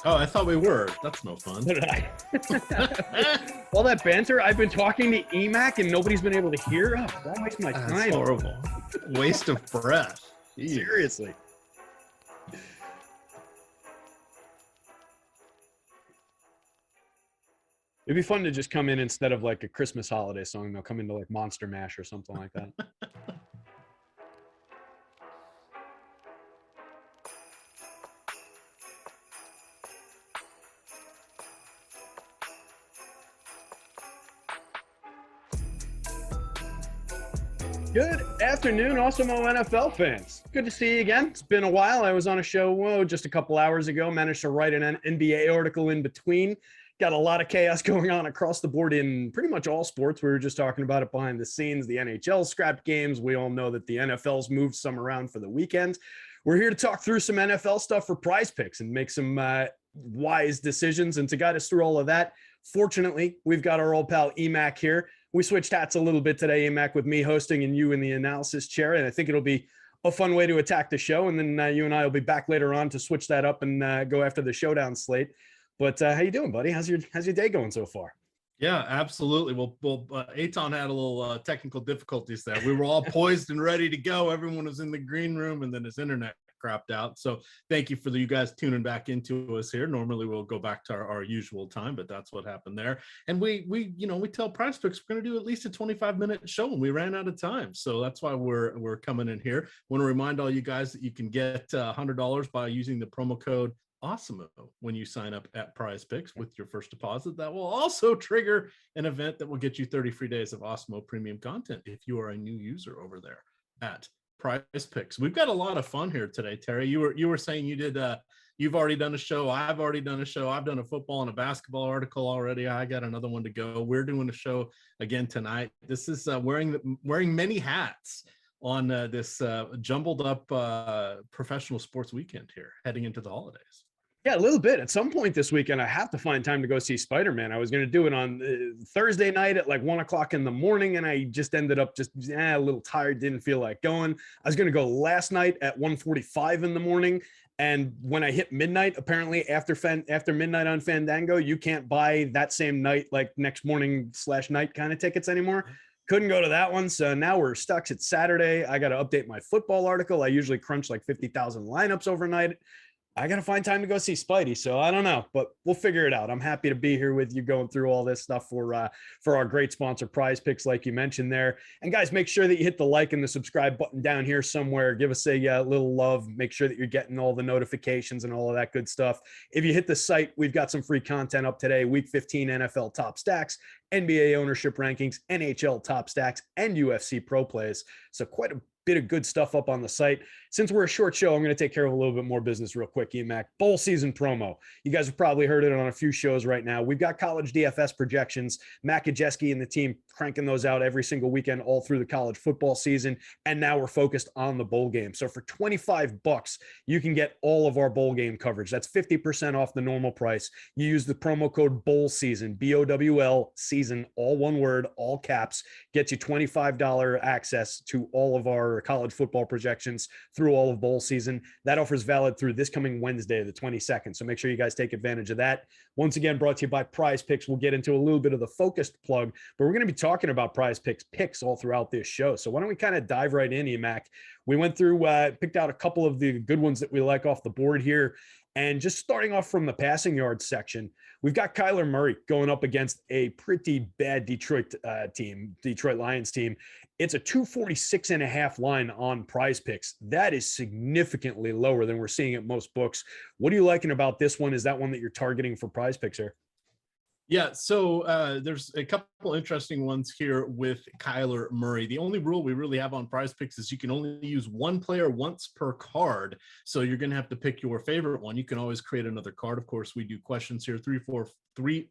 Oh, I thought we were. That's no fun. So did I. All that banter. I've been talking to EMac and nobody's been able to hear. Oh, why waste my time? That's horrible. Waste of breath. Jeez. Seriously. It'd be fun to just come in instead of like a Christmas holiday song. They'll come into like Monster Mash or something like that. Good afternoon, Awesemo NFL fans. Good to see you again. It's been a while. I was on a show just a couple hours ago. Managed to write an NBA article in between. Got a lot of chaos going on across the board in pretty much all sports. We were just talking about it behind the scenes. The NHL scrapped games. We all know that the NFL's moved some around for the weekend. We're here to talk through some NFL stuff for PrizePicks and make some wise decisions. And to guide us through all of that, fortunately, we've got our old pal EMac here. We switched hats a little bit today, EMac, with me hosting and you in the analysis chair. And I think it'll be a fun way to attack the show. And then you and I will be back later on to switch that up and go after the showdown slate. But how you doing, buddy? How's your day going so far? Yeah, absolutely. Well, Eytan had a little technical difficulties there. We were all poised and ready to go. Everyone was in the green room, and then his internet crapped out. So thank you for you guys tuning back into us here. Normally we'll go back to our usual time, but that's what happened there. And we tell PrizePicks we're going to do at least a 25-minute show, and we ran out of time. So that's why we're coming in here. Want to remind all you guys that you can get $100 by using the promo code Awesemo when you sign up at PrizePicks with your first deposit. That will also trigger an event that will get you 30 free days of Awesemo premium content if you are a new user over there at PrizePicks. We've got a lot of fun here today, Terry. You were saying you've already done a show. I've already done a show. I've done a football and a basketball article already. I got another one to go. We're doing a show again tonight. This is wearing many hats on this jumbled up professional sports weekend here heading into the holidays. Yeah, a little bit. At some point this weekend, I have to find time to go see Spider-Man. I was going to do it on Thursday night at like 1 o'clock in the morning, and I just ended up a little tired, didn't feel like going. I was going to go last night at 1:45 in the morning, and when I hit midnight, apparently after midnight on Fandango, you can't buy that same night, like next morning/night kind of tickets anymore. Couldn't go to that one, so now we're stuck. It's Saturday. I got to update my football article. I usually crunch like 50,000 lineups overnight. I got to find time to go see Spidey. So I don't know, but we'll figure it out. I'm happy to be here with you going through all this stuff for our great sponsor PrizePicks, like you mentioned there. And guys, make sure that you hit the like and the subscribe button down here somewhere. Give us a little love. Make sure that you're getting all the notifications and all of that good stuff. If you hit the site, we've got some free content up today. Week 15 NFL top stacks, NBA ownership rankings, NHL top stacks, and UFC pro plays. So quite a bit of good stuff up on the site. Since we're a short show, I'm going to take care of a little bit more business real quick, EMac. Bowl season promo. You guys have probably heard it on a few shows right now. We've got college DFS projections. Matt Kajeski and the team cranking those out every single weekend all through the college football season. And now we're focused on the bowl game. So for $25, you can get all of our bowl game coverage. That's 50% off the normal price. You use the promo code BOWL SEASON, BOWL season, all one word, all caps, gets you $25 access to all of our college football projections through all of bowl season. That offer is valid through this coming Wednesday, the 22nd. So make sure you guys take advantage of that. Once again, brought to you by PrizePicks. We'll get into a little bit of the focused plug, but we're going to be talking about PrizePicks picks all throughout this show. So why don't we kind of dive right in, EMac? We went through, picked out a couple of the good ones that we like off the board here. And just starting off from the passing yards section, we've got Kyler Murray going up against a pretty bad Detroit Lions team. It's a 246.5 line on PrizePicks. That is significantly lower than we're seeing at most books. What are you liking about this one? Is that one that you're targeting for PrizePicks here? Yeah, so there's a couple interesting ones here with Kyler Murray. The only rule we really have on PrizePicks is you can only use one player once per card. So you're going to have to pick your favorite one. You can always create another card. Of course, we do questions here, 3, 4,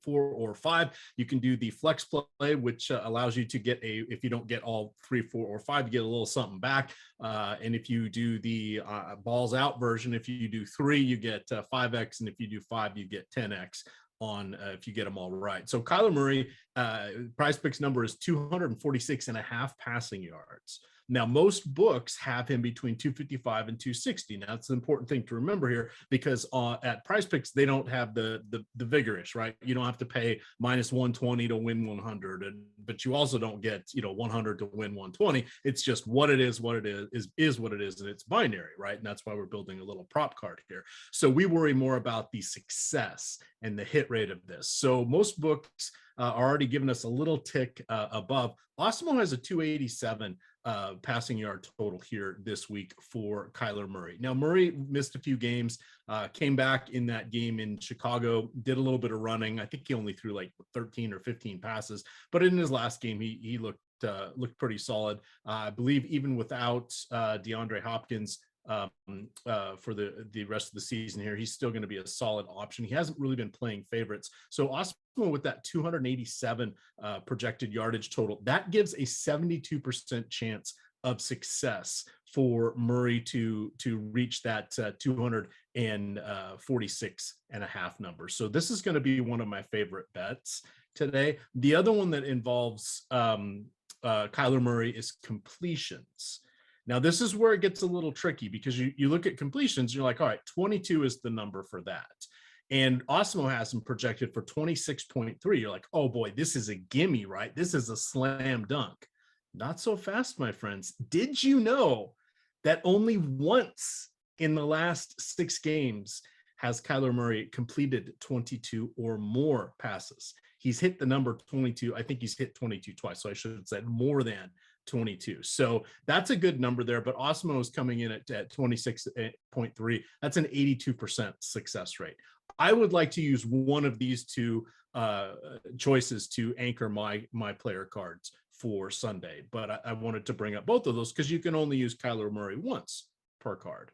or 5. You can do the flex play, which allows you to get if you don't get all 3, 4, or 5, you get a little something back. And if you do the balls out version, if you do 3, you get 5x. And if you do 5, you get 10x. On if you get them all right. So Kyler Murray, PrizePicks number is 246.5 passing yards. Now, most books have him between 255 and 260. Now, that's an important thing to remember here, because at PrizePicks, they don't have the vigorish, right? You don't have to pay minus 120 to win 100, but you also don't get 100 to win 120. It's just what it is what it is what it is, and it's binary, right? And that's why we're building a little prop card here. So we worry more about the success and the hit rate of this. So most books are already giving us a little tick above. Awesemo has a 287 passing yard total here this week for Kyler Murray. Now, Murray missed a few games, came back in that game in Chicago, did a little bit of running. I think he only threw like 13 or 15 passes, but in his last game, he looked pretty solid. I believe even without DeAndre Hopkins, for the rest of the season here, he's still going to be a solid option. He hasn't really been playing favorites. So Awesemo with that 287 projected yardage total, that gives a 72% chance of success for Murray to reach that 246 and a half number. So this is going to be one of my favorite bets today. The other one that involves Kyler Murray is completions. Now, this is where it gets a little tricky, because you look at completions, you're like, all right, 22 is the number for that. And Awesemo has him projected for 26.3. You're like, oh boy, this is a gimme, right? This is a slam dunk. Not so fast, my friends. Did you know that only once in the last 6 games has Kyler Murray completed 22 or more passes? He's hit the number 22. I think he's hit 22 twice. So I should have said more than 22. So that's a good number there, but Awesemo is coming in at 26.3. That's an 82% success rate. I would like to use one of these two choices to anchor my player cards for Sunday, but I wanted to bring up both of those because you can only use Kyler Murray once per card.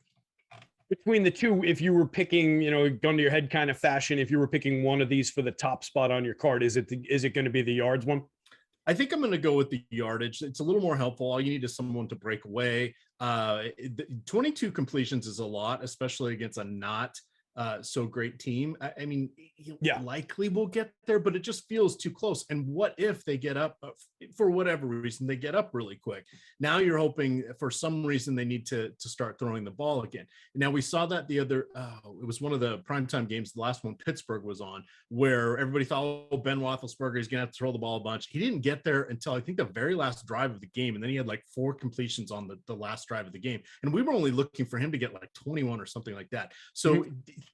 Between the two, if you were picking, gun to your head kind of fashion, if you were picking one of these for the top spot on your card, is it going to be the yards one? I think I'm going to go with the yardage. It's a little more helpful. All you need is someone to break away. 22 completions is a lot, especially against a not so great team. I mean, likely will get there, but it just feels too close. And what if they get up for whatever reason, they get up really quick? Now you're hoping for some reason they need to start throwing the ball again. Now we saw that the other, it was one of the primetime games, the last one Pittsburgh was on, where everybody thought, oh, Ben Roethlisberger is going to have to throw the ball a bunch. He didn't get there until I think the very last drive of the game. And then he had like 4 completions on the last drive of the game. And we were only looking for him to get like 21 or something like that. So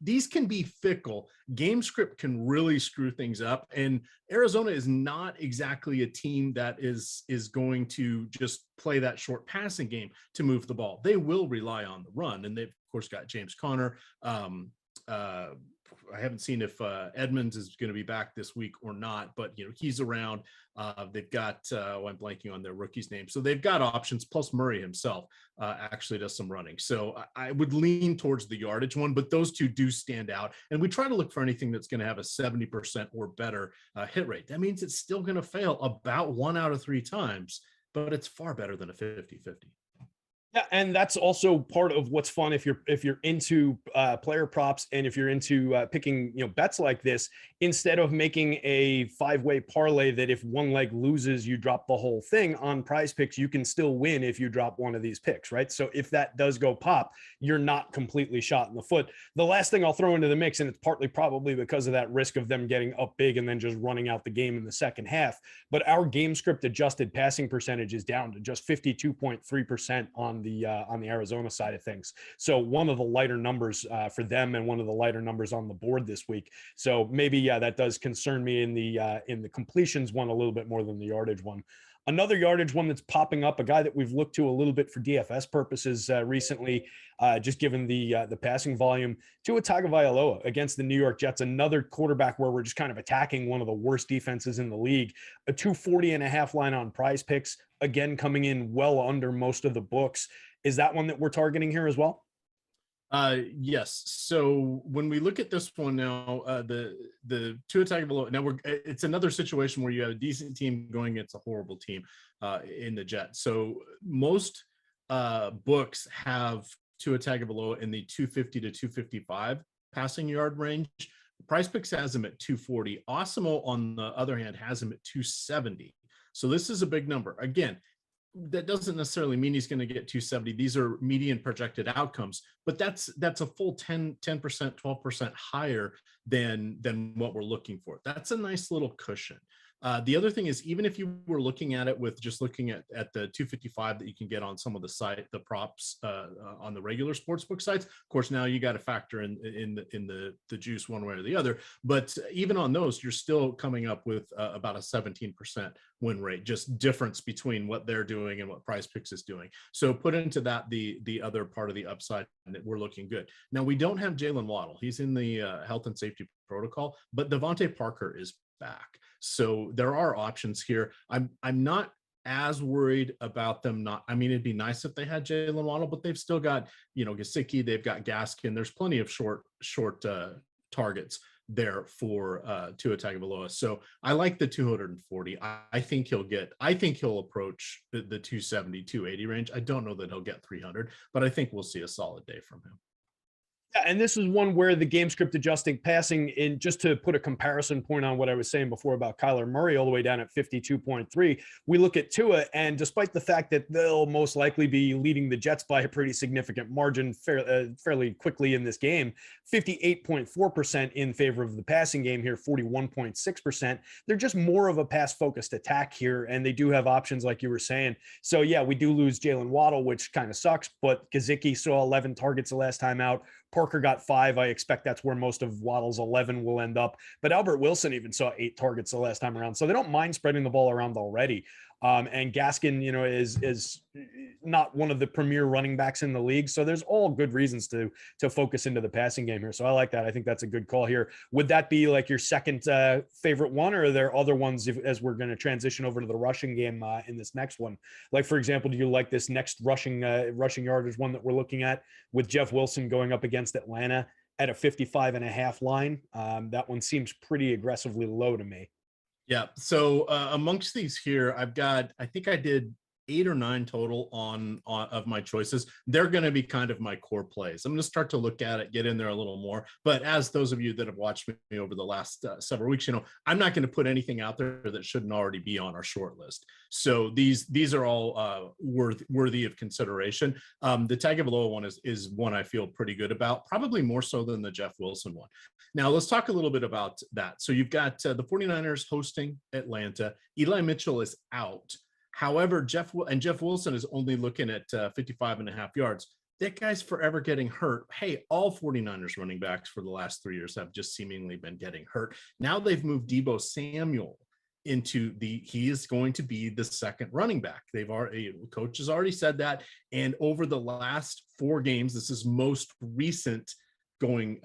these can be fickle. Game script can really screw things up. And Arizona is not exactly a team that is going to just play that short passing game to move the ball. They will rely on the run. And they've, of course, got James Conner. I haven't seen if Edmonds is going to be back this week or not, but he's around. They've got I'm blanking on their rookie's name, so they've got options. Plus Murray himself actually does some running, so I would lean towards the yardage one. But those two do stand out, and we try to look for anything that's going to have a 70% or better hit rate. That means it's still going to fail about 1 out of 3 times, but it's far better than a 50-50. Yeah, and that's also part of what's fun if you're into player props, and if you're into picking bets like this. Instead of making a 5-way parlay that if one leg loses you drop the whole thing, on PrizePicks you can still win if you drop one of these picks, right? So if that does go pop, you're not completely shot in the foot. The last thing I'll throw into the mix, and it's partly probably because of that risk of them getting up big and then just running out the game in the second half, but our game script adjusted passing percentage is down to just 52.3% on the Arizona side of things. So one of the lighter numbers for them, and one of the lighter numbers on the board this week. So maybe that does concern me in the completions one a little bit more than the yardage one. Another yardage one that's popping up, a guy that we've looked to a little bit for DFS purposes recently, just given the passing volume, Tua Tagovailoa against the New York Jets, another quarterback where we're just kind of attacking one of the worst defenses in the league. A 240.5 line on PrizePicks, again coming in well under most of the books. Is that one that we're targeting here as well? Yes. So when we look at this one now, the Tua Tagovailoa, now it's another situation where you have a decent team going against a horrible team in the Jets. So most books have Tua Tagovailoa in the 250 to 255 passing yard range. PrizePicks has him at 240. Awesemo, on the other hand, has him at 270. So this is a big number. Again, that doesn't necessarily mean he's going to get 270. These are median projected outcomes, but that's a full 10%, 12% higher than what we're looking for. That's a nice little cushion. The other thing is, even if you were looking at it with just looking at the 255 that you can get on some of the props on the regular sportsbook sites, of course, now you got to factor in the juice one way or the other. But even on those, you're still coming up with about a 17% win rate, just difference between what they're doing and what PrizePicks is doing. So put into that the other part of the upside, and we're looking good. Now, we don't have Jalen Waddle. He's in the health and safety protocol, but Devontae Parker is back. So there are options here. I'm not as worried about them not. I mean, it'd be nice if they had Jalen Waddle, but they've still got, Gesicki, they've got Gaskin. There's plenty of short targets there for Tua Tagovailoa. So I like the 240. I think he'll approach the 270, 280 range. I don't know that he'll get 300, but I think we'll see a solid day from him. Yeah, and this is one where the game script adjusting passing in, just to put a comparison point on what I was saying before about Kyler Murray all the way down at 52.3, we look at Tua, and despite the fact that they'll most likely be leading the Jets by a pretty significant margin fairly quickly in this game, 58.4% in favor of the passing game here, 41.6%. They're just more of a pass-focused attack here, and they do have options like you were saying. So yeah, we do lose Jalen Waddle, which kind of sucks, but Gesicki saw 11 targets the last time out. Parker got 5. I expect that's where most of Waddle's 11 will end up. But Albert Wilson even saw 8 targets the last time around. So they don't mind spreading the ball around already. And Gaskin, is not one of the premier running backs in the league. So there's all good reasons to focus into the passing game here. So I like that. I think that's a good call here. Would that be like your second favorite one, or are there other ones as we're going to transition over to the rushing game in this next one? Like, for example, do you like this next rushing yardage one that we're looking at with Jeff Wilson going up against Atlanta at a 55.5 line? That one seems pretty aggressively low to me. Yeah. So amongst these here, I think I did 8 or 9 total on of my choices. They're going to be kind of my core plays. I'm going to start to look at it, get in there a little more. But as those of you that have watched me over the last several weeks, I'm not going to put anything out there that shouldn't already be on our short list. So these are all worthy of consideration. The Tagovailoa one is one I feel pretty good about, probably more so than the Jeff Wilson one. Now, let's talk a little bit about that. So you've got the 49ers hosting Atlanta. Eli Mitchell is out. However, Jeff Wilson is only looking at 55.5 yards. That guy's forever getting hurt. Hey, all 49ers running backs for the last 3 years have just seemingly been getting hurt. Now they've moved Deebo Samuel into he is going to be the second running back. Coach has already said that. And over the last 4 games, this is most recent, going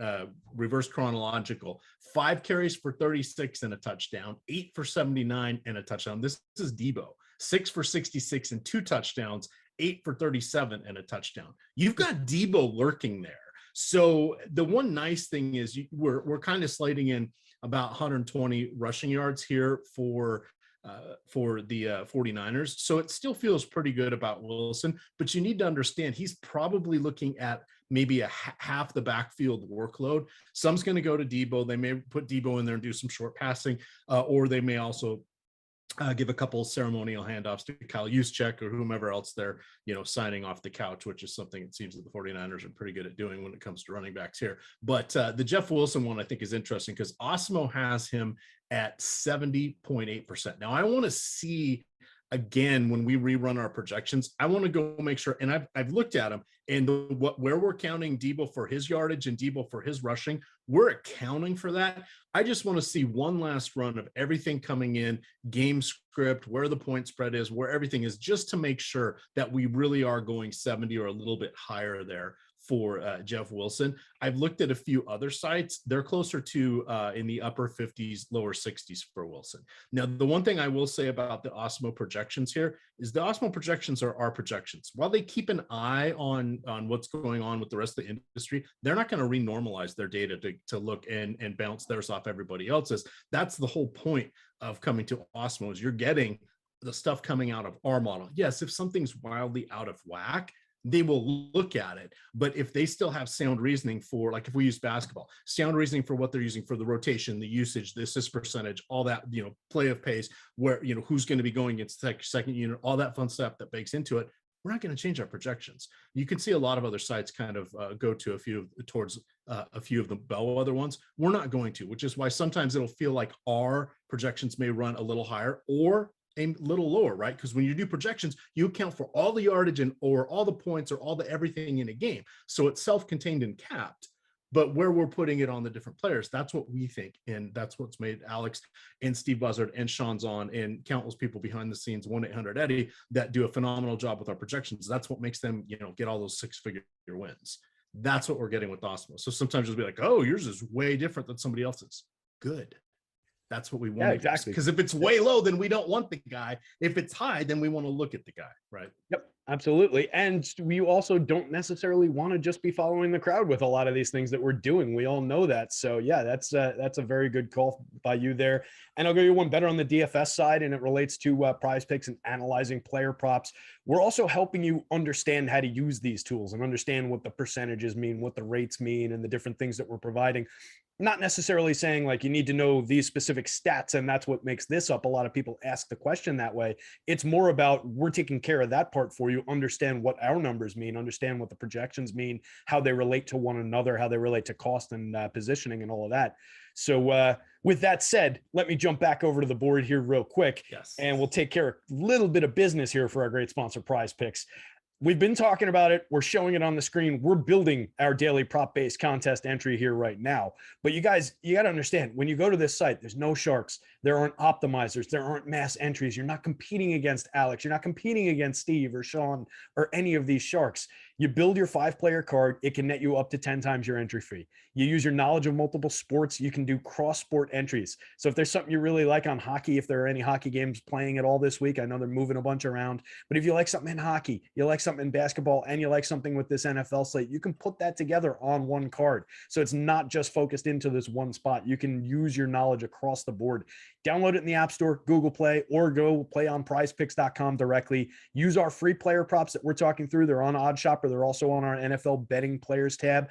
reverse chronological, 5 carries for 36 and a touchdown, 8 for 79 and a touchdown. This is Deebo. 6 for 66 and 2 touchdowns, 8 for 37 and a touchdown. You've got Deebo lurking there. So the one nice thing is we're kind of slating in about 120 rushing yards here for the 49ers. So it still feels pretty good about Wilson, but you need to understand he's probably looking at maybe half the backfield workload. Some's going to go to Deebo. They may put Deebo in there and do some short passing, or they may also give a couple ceremonial handoffs to Kyle Juszczyk or whomever else they're, signing off the couch, which is something it seems that the 49ers are pretty good at doing when it comes to running backs here. But the Jeff Wilson one I think is interesting because Awesemo has him at 70.8%. Now I want to see, again, when we rerun our projections, I want to go make sure, and I've looked at them, and where we're counting Deebo for his yardage and Deebo for his rushing, we're accounting for that. I just want to see one last run of everything coming in, game script, where the point spread is, where everything is, just to make sure that we really are going 70 or a little bit higher there for Jeff Wilson. I've looked at a few other sites. They're closer to in the upper 50s, lower 60s for Wilson. Now, the one thing I will say about the Awesemo projections here is the Awesemo projections are our projections. While they keep an eye on what's going on with the rest of the industry, they're not going to renormalize their data to look and bounce theirs off everybody else's. That's the whole point of coming to Awesemo, is you're getting the stuff coming out of our model. Yes, if something's wildly out of whack, they will look at it. But if they still have sound reasoning for, like if we use basketball, sound reasoning for what they're using for the rotation, the usage, the assist percentage, all that, play of pace, where, who's going to be going against the second unit, all that fun stuff that bakes into it, we're not going to change our projections. You can see a lot of other sites kind of go to a few of the bellwether ones. We're not going to, which is why sometimes it'll feel like our projections may run a little higher or a little lower, right? Because when you do projections, you account for all the yardage or all the points or all the everything in a game. So it's self-contained and capped. But where we're putting it on the different players, that's what we think. And that's what's made Alex and Steve Buzzard and Sean Zahn and countless people behind the scenes, 1-800-EDDIE, that do a phenomenal job with our projections. That's what makes them, get all those six-figure wins. That's what we're getting with Awesemo. So sometimes you'll be like, oh, yours is way different than somebody else's. Good. That's what we want. Yeah, exactly. Because if it's way low, then we don't want the guy. If it's high, then we want to look at the guy, right? Yep, absolutely. And we also don't necessarily want to just be following the crowd with a lot of these things that we're doing. We all know that. So yeah, that's a very good call by you there. And I'll give you one better on the DFS side, and it relates to PrizePicks and analyzing player props. We're also helping you understand how to use these tools and understand what the percentages mean, what the rates mean, and the different things that we're providing. Not necessarily saying like you need to know these specific stats and that's what makes this up. A lot of people ask the question that way. It's more about we're taking care of that part for you. Understand what our numbers mean, understand what the projections mean, how they relate to one another, how they relate to cost and positioning and all of that. So with that said, let me jump back over to the board here real quick. Yes. And we'll take care of a little bit of business here for our great sponsor, PrizePicks. We've been talking about it. We're showing it on the screen. We're building our daily prop-based contest entry here right now. But you guys, you got to understand, when you go to this site, there's no sharks. There aren't optimizers. There aren't mass entries. You're not competing against Alex. You're not competing against Steve or Sean or any of these sharks. You build your 5-player card. It can net you up to 10 times your entry fee. You use your knowledge of multiple sports. You can do cross-sport entries. So if there's something you really like on hockey, if there are any hockey games playing at all this week, I know they're moving a bunch around. But if you like something in hockey, you like something in basketball, and you like something with this NFL slate, you can put that together on one card. So it's not just focused into this one spot. You can use your knowledge across the board. Download it in the App Store, Google Play, or go play on prizepicks.com directly. Use our free player props that we're talking through. They're on OddsShopper. They're also on our NFL betting players tab.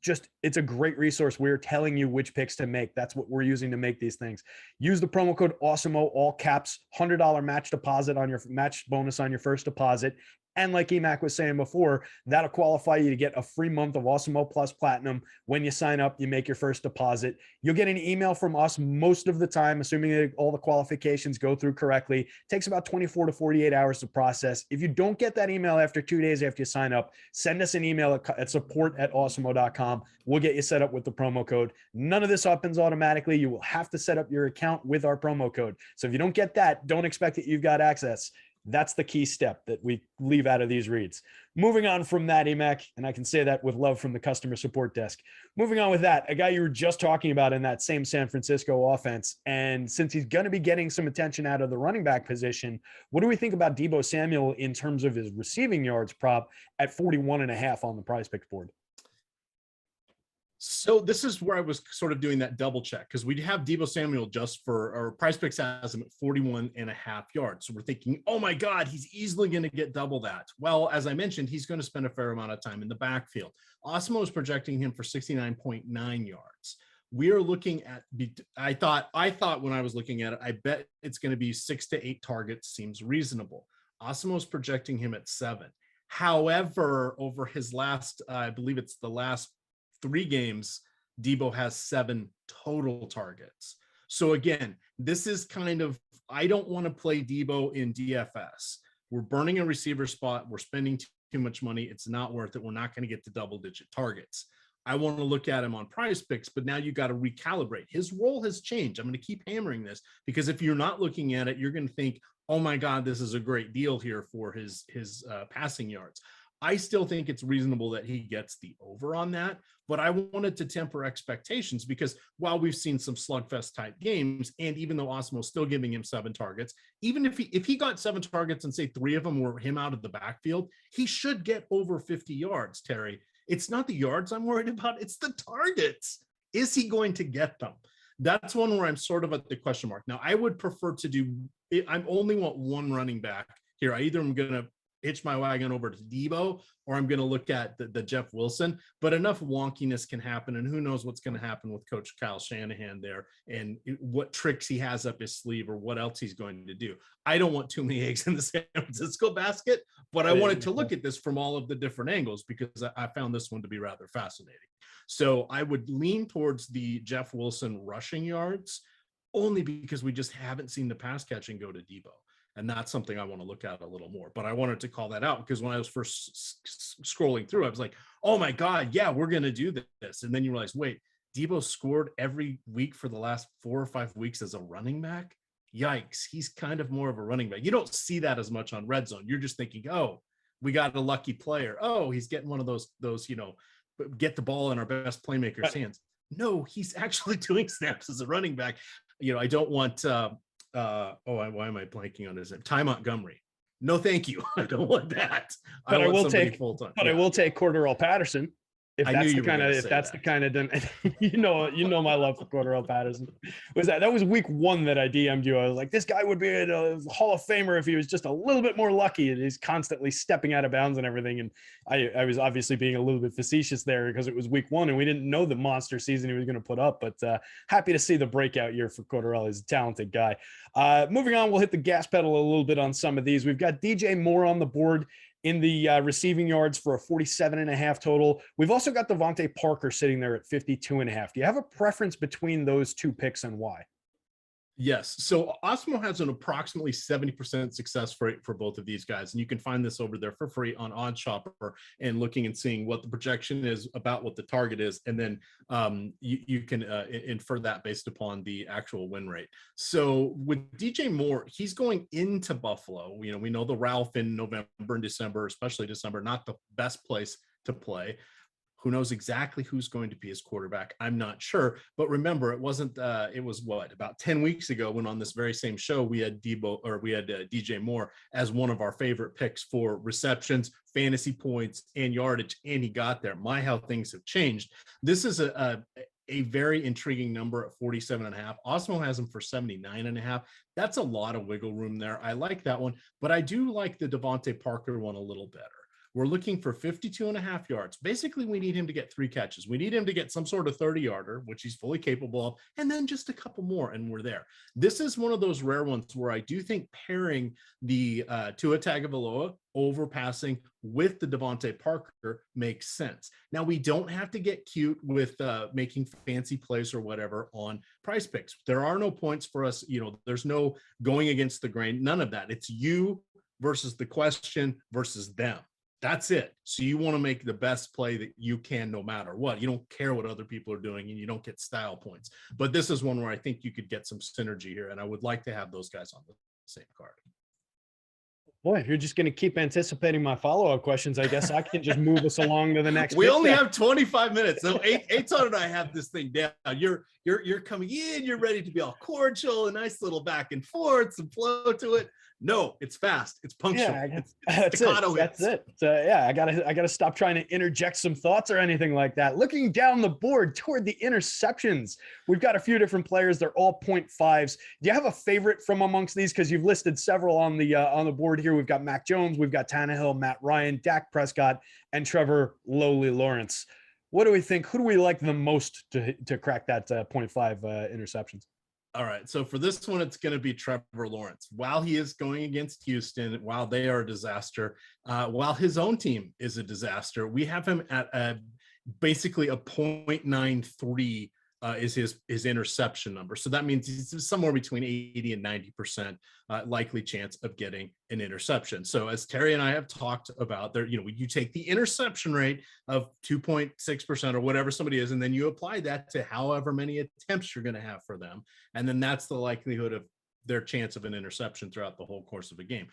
Just, it's a great resource. We're telling you which picks to make. That's what we're using to make these things. Use the promo code Awesemo, all caps, $100 match deposit on your match bonus on your first deposit. And like EMac was saying before, that'll qualify you to get a free month of Awesemo Plus Platinum. When you sign up, you make your first deposit. You'll get an email from us most of the time, assuming that all the qualifications go through correctly. It takes about 24 to 48 hours to process. If you don't get that email after 2 days after you sign up, send us an email at support@awesemo.com. We'll get you set up with the promo code. None of this happens automatically. You will have to set up your account with our promo code. So if you don't get that, don't expect that you've got access. That's the key step that we leave out of these reads. Moving on from that, EMac, and I can say that with love from the customer support desk. Moving on with that, a guy you were just talking about in that same San Francisco offense. And since he's going to be getting some attention out of the running back position, what do we think about Deebo Samuel in terms of his receiving yards prop at 41.5 on the PrizePicks board? So this is where I was sort of doing that double check, because we have Deebo Samuel just for our PrizePicks has him at 41.5 yards. So we're thinking, oh my God, he's easily going to get double that. Well, as I mentioned, he's going to spend a fair amount of time in the backfield. Awesemo is projecting him for 69.9 yards. We are looking at, I thought when I was looking at it, I bet it's going to be 6 to 8 targets seems reasonable. Awesemo is projecting him at 7. However, over his last, I believe it's the last 3 games, Deebo has 7 total targets. So again, this is kind of, I don't want to play Deebo in DFS. We're burning a receiver spot. We're spending too much money. It's not worth it. We're not going to get to double-digit targets. I want to look at him on PrizePicks, but now you got to recalibrate. His role has changed. I'm going to keep hammering this, because if you're not looking at it, you're going to think, oh my God, this is a great deal here for his passing yards. I still think it's reasonable that he gets the over on that, but I wanted to temper expectations, because while we've seen some slugfest type games, and even though Awesemo's still giving him 7 targets, even if he got 7 targets and say 3 of them were him out of the backfield, he should get over 50 yards, Terry. It's not the yards I'm worried about, it's the targets. Is he going to get them? That's one where I'm sort of at the question mark. Now, I would prefer to do, I only want one running back here. I either am going to hitch my wagon over to Deebo, or I'm going to look at the Jeff Wilson. But enough wonkiness can happen, and who knows what's going to happen with Coach Kyle Shanahan there, and what tricks he has up his sleeve, or what else he's going to do. I don't want too many eggs in the San Francisco basket, but I wanted to look at this from all of the different angles because I found this one to be rather fascinating. So I would lean towards the Jeff Wilson rushing yards, only because we just haven't seen the pass catching go to Deebo. And that's something I want to look at a little more. But I wanted to call that out because when I was first scrolling through, I was like, oh my God, yeah, we're going to do this. And then you realize, wait, Deebo scored every week for the last 4 or 5 weeks as a running back. Yikes. He's kind of more of a running back. You don't see that as much on Red Zone. You're just thinking, oh, we got a lucky player. Oh, he's getting one of those, get the ball in our best playmaker's hands. No, he's actually doing snaps as a running back. I don't want, why am I blanking on his name? Ty Montgomery. No, thank you. I don't want that. But I will take full-time. But I will take Cordarrelle Patterson. If that's the kind of my love for Cordarrelle Patterson. That was week 1 that I DM'd you. I was like, this guy would be a Hall of Famer if he was just a little bit more lucky, and he's constantly stepping out of bounds and everything. And I was obviously being a little bit facetious there because it was week 1 and we didn't know the monster season he was going to put up, but happy to see the breakout year for Cordarrelle. He's a talented guy. Moving on, we'll hit the gas pedal a little bit on some of these. We've got DJ Moore on the board in the receiving yards for a 47.5 total. We've also got Devontae Parker sitting there at 52.5. Do you have a preference between those two picks and why? Yes. So Awesemo has an approximately 70% success rate for both of these guys. And you can find this over there for free on OddsShopper and looking and seeing what the projection is about what the target is. And then you can infer that based upon the actual win rate. So with DJ Moore, he's going into Buffalo. We know the Ralph in November and December, especially December, not the best place to play. Who knows exactly who's going to be his quarterback? I'm not sure. But remember, it was about 10 weeks ago when on this very same show, we had DJ Moore as one of our favorite picks for receptions, fantasy points, and yardage. And he got there. My, how things have changed. This is a very intriguing number at 47.5. Awesemo has him for 79.5. That's a lot of wiggle room there. I like that one, but I do like the Devontae Parker one a little better. We're looking for 52.5 yards. Basically, we need him to get 3 catches. We need him to get some sort of 30-yarder, which he's fully capable of, and then just a couple more, and we're there. This is one of those rare ones where I do think pairing the Tua Tagovailoa overpassing with the Devontae Parker makes sense. Now, we don't have to get cute with making fancy plays or whatever on PrizePicks. There are no points for us. There's no going against the grain, none of that. It's you versus the question versus them. That's it. So you want to make the best play that you can no matter what. You don't care what other people are doing, and you don't get style points. But this is one where I think you could get some synergy here, and I would like to have those guys on the same card. Boy, if you're just going to keep anticipating my follow-up questions, I guess I can just move us along to the next. We only have 25 minutes. So Eytan and I have this thing down. You're coming in, you're ready to be all cordial, a nice little back and forth, some flow to it. No, it's fast. It's punctual. Yeah, that's it. So yeah, I gotta stop trying to interject some thoughts or anything like that. Looking down the board toward the interceptions, we've got a few different players. They're all 0.5s. Do you have a favorite from amongst these? Because you've listed several on the board here. We've got Mac Jones, we've got Tannehill, Matt Ryan, Dak Prescott, and Trevor Lowly Lawrence. What do we think? Who do we like the most to crack that 0.5 interceptions? All right. So for this one, it's going to be Trevor Lawrence. While he is going against Houston, while they are a disaster, while his own team is a disaster, we have him at basically a 0.93 is his interception number. So that means he's somewhere between 80 and 90% likely chance of getting an interception. So as Terry and I have talked about there, you take the interception rate of 2.6% or whatever somebody is, and then you apply that to however many attempts you're going to have for them. And then that's the likelihood of their chance of an interception throughout the whole course of a game.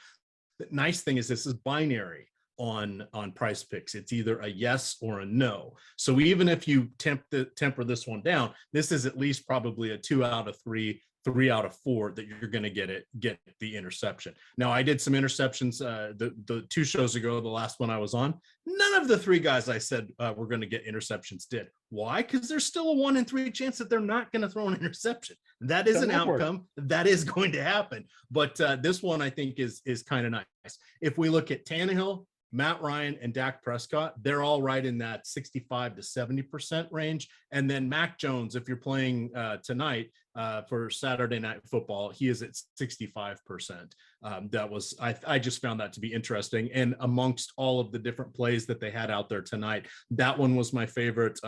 The nice thing is this is binary on PrizePicks. It's either a yes or a no. So even if you temper this one down, this is at least probably a 2 out of 3 3 out of 4 that you're going to get the interception. Now, I did some interceptions the 2 shows ago, the last one I was on. None of the 3 guys I said were going to get interceptions did. Why? Because there's still a 1 in 3 chance that they're not going to throw an interception. That is an outcome that is going to happen. But this one I think is kind of nice. If we look at Tannehill, Matt Ryan, and Dak Prescott, they're all right in that 65 to 70% range. And then Mac Jones, if you're playing tonight for Saturday Night Football, he is at 65%. I just found that to be interesting. And amongst all of the different plays that they had out there tonight, that one was my favorite.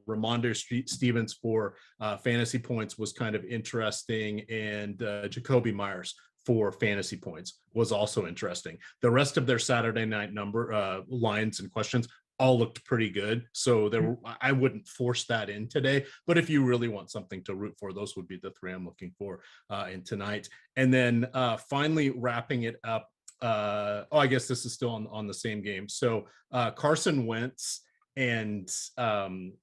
Ramondre Stevens for fantasy points was kind of interesting. And Jacoby Myers for fantasy points was also interesting. The rest of their Saturday night number lines and questions all looked pretty good. So I wouldn't force that in today, but if you really want something to root for, those would be the 3 I'm looking for in tonight. And then finally wrapping it up. I guess this is still on the same game. So Carson Wentz and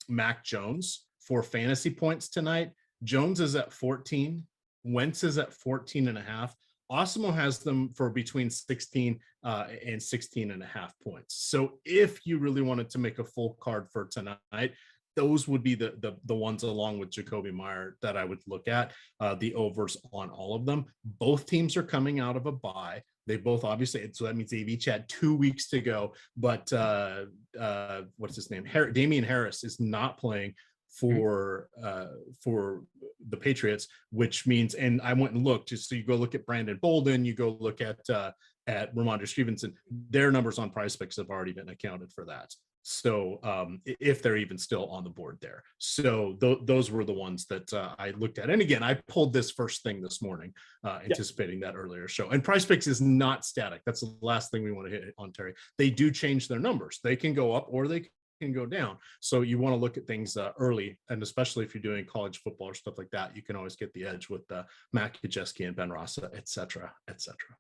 Mac Jones for fantasy points tonight. Jones is at 14. Wentz is at 14.5. Awesemo has them for between 16 and 16.5 points. So if you really wanted to make a full card for tonight, those would be the ones along with Jacoby Meyer that I would look at, the overs on all of them. Both teams are coming out of a bye. They both obviously, so that means they've each had 2 weeks to go. But what's his name? Damian Harris is not playing for the Patriots, which means, and I went and looked, just so you go look at Brandon Bolden, you go look at Ramondre Stevenson, their numbers on PrizePicks have already been accounted for that. So if they're even still on the board there. So those were the ones that I looked at. And again, I pulled this first thing this morning, anticipating that earlier show. And PrizePicks is not static. That's the last thing we want to hit on, Terry. They do change their numbers. They can go up or they can go down. So you want to look at things early, and especially if you're doing college football or stuff like that, you can always get the edge with Matt Kajeski and Ben Rossa, et cetera, et cetera.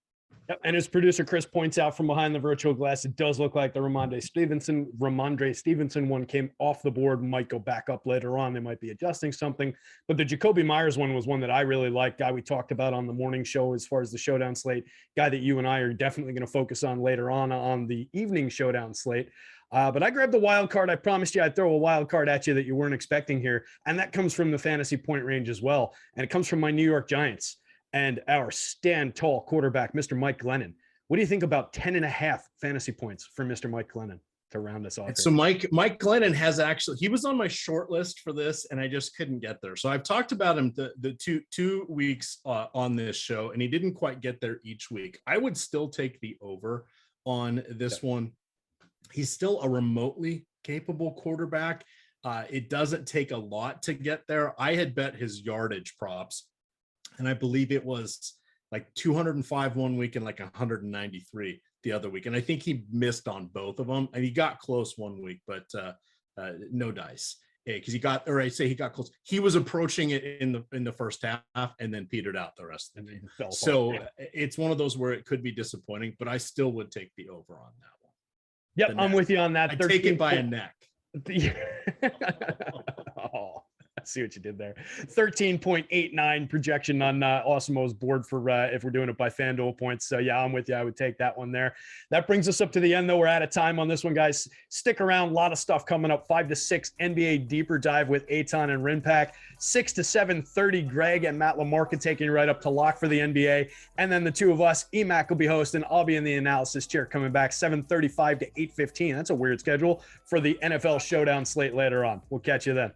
Yep. And as producer Chris points out from behind the virtual glass, it does look like the Ramondre Stevenson one came off the board, might go back up later on. They might be adjusting something. But the Jacoby Myers one was one that I really liked, guy we talked about on the morning show as far as the showdown slate, guy that you and I are definitely going to focus on later on the evening showdown slate. But I grabbed the wild card. I promised you I'd throw a wild card at you that you weren't expecting here. And that comes from the fantasy point range as well. And it comes from my New York Giants and our stand tall quarterback, Mr. Mike Glennon. What do you think about 10.5 fantasy points for Mr. Mike Glennon to round us off? So Mike Glennon has actually, he was on my short list for this and I just couldn't get there. So I've talked about him the two weeks on this show, and he didn't quite get there each week. I would still take the over on this one. He's still a remotely capable quarterback. It doesn't take a lot to get there. I had bet his yardage props, and I believe it was like 205 one week and like 193 the other week. And I think he missed on both of them. And he got close one week, but no dice. Because he got close. He was approaching it in the first half and then petered out the rest of the game. So it's one of those where it could be disappointing, but I still would take the over on that one. Yep, I'm with you on that. I take it by a neck. Oh, I see what you did there. 13.89 projection on Awesemo's board for if we're doing it by FanDuel points. So yeah, I'm with you. I would take that one there. That brings us up to the end, though. We're out of time on this one, guys. Stick around. A lot of stuff coming up. 5 to 6 NBA deeper dive with Eytan and RinPack. 6 to 7:30 Greg and Matt LaMarca taking you right up to lock for the NBA. And then the two of us, EMac will be hosting. I'll be in the analysis chair coming back 7:35 to 8:15. That's a weird schedule for the NFL Showdown slate later on. We'll catch you then.